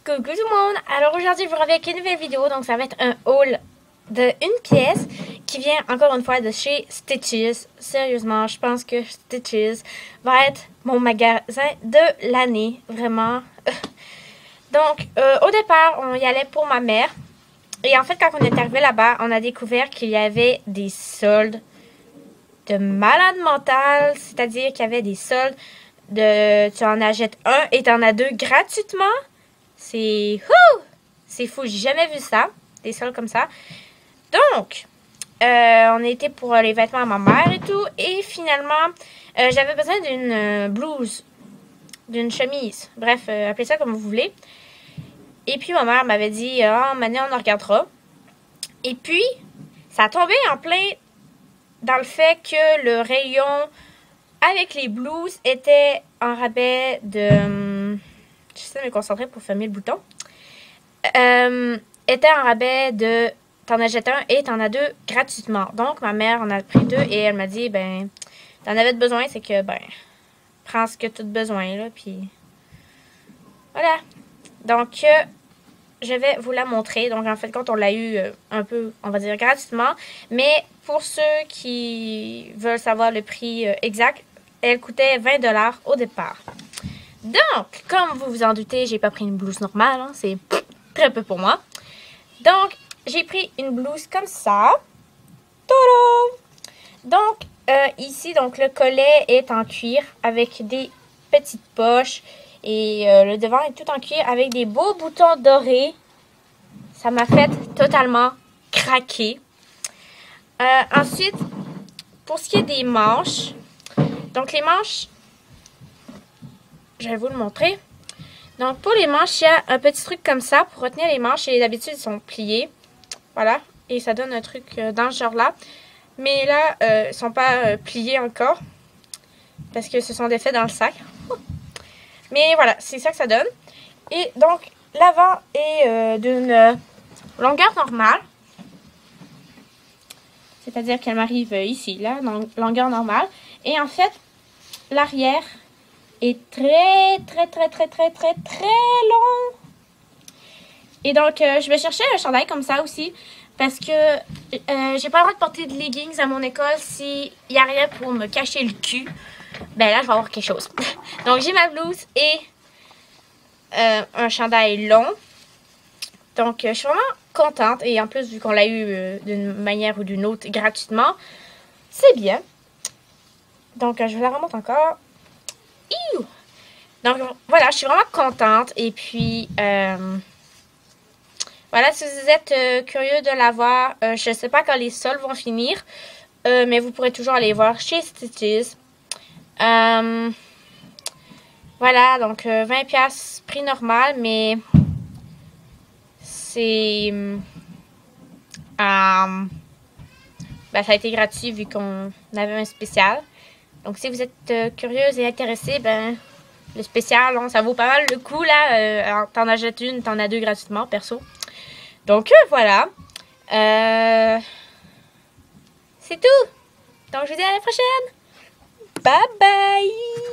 Coucou tout le monde! Alors aujourd'hui, je vous reviens avec une nouvelle vidéo. Donc ça va être un haul de une pièce qui vient encore une fois de chez Stitches. Sérieusement, je pense que Stitches va être mon magasin de l'année. Vraiment. Donc au départ, on y allait pour ma mère. Et en fait, quand on est arrivé là-bas, on a découvert qu'il y avait des soldes de malade mental. C'est-à-dire qu'il y avait des soldes de... Tu en achètes un et tu en as deux gratuitement. C'est fou, j'ai jamais vu ça, des soldes comme ça. Donc, on était pour les vêtements à ma mère et tout. Et finalement, j'avais besoin d'une blouse, d'une chemise. Bref, appelez ça comme vous voulez. Et puis, ma mère m'avait dit, ah, maintenant, on en regardera. Et puis, ça a tombé en plein dans le fait que le rayon avec les blouses était en rabais de... J'essaie de me concentrer pour fermer le bouton. Était en rabais de t'en achètes un et t'en as deux gratuitement. Donc, ma mère en a pris deux et elle m'a dit, ben, t'en avais besoin, c'est que, ben, prends ce que tu as besoin, là, puis voilà. Donc, je vais vous la montrer. Donc, en fait, quand on l'a eu un peu, on va dire, gratuitement. Mais pour ceux qui veulent savoir le prix exact, elle coûtait 20 $ au départ. Donc, comme vous vous en doutez, j'ai pas pris une blouse normale. Hein, c'est très peu pour moi. Donc, j'ai pris une blouse comme ça. Tada! Donc, ici, donc, le collet est en cuir avec des petites poches. Et le devant est tout en cuir avec des beaux boutons dorés. Ça m'a fait totalement craquer. Ensuite, pour ce qui est des manches. Donc, les manches, je vais vous le montrer. Donc, pour les manches, il y a un petit truc comme ça pour retenir les manches. Et d'habitude, ils sont pliés. Voilà. Et ça donne un truc dans ce genre-là. Mais là, ils ne sont pas pliés encore. Parce que ce sont des faits dans le sac. Mais voilà, c'est ça que ça donne. Et donc, l'avant est d'une longueur normale. C'est-à-dire qu'elle m'arrive ici, là, donc longueur normale. Et en fait, l'arrière est très long. Et donc, je vais chercher un chandail comme ça aussi. Parce que j'ai pas le droit de porter de leggings à mon école s'il n'y a rien pour me cacher le cul. Ben là, je vais avoir quelque chose. Donc, j'ai ma blouse et un chandail long. Donc, je suis vraiment contente. Et en plus, vu qu'on l'a eu d'une manière ou d'une autre gratuitement, c'est bien. Donc, je vous la remonte encore. Iou! Donc, voilà, je suis vraiment contente. Et puis, voilà, si vous êtes curieux de la voir, je ne sais pas quand les soldes vont finir. Mais vous pourrez toujours aller voir chez Stitches. Voilà, donc 20$ prix normal, mais c'est... ben, ça a été gratuit vu qu'on avait un spécial. Donc, si vous êtes curieuse et intéressée, ben, le spécial, ça vaut pas mal le coup, là. T'en achètes une, t'en as deux gratuitement, perso. Donc, voilà. C'est tout. Donc, je vous dis à la prochaine. Bye bye!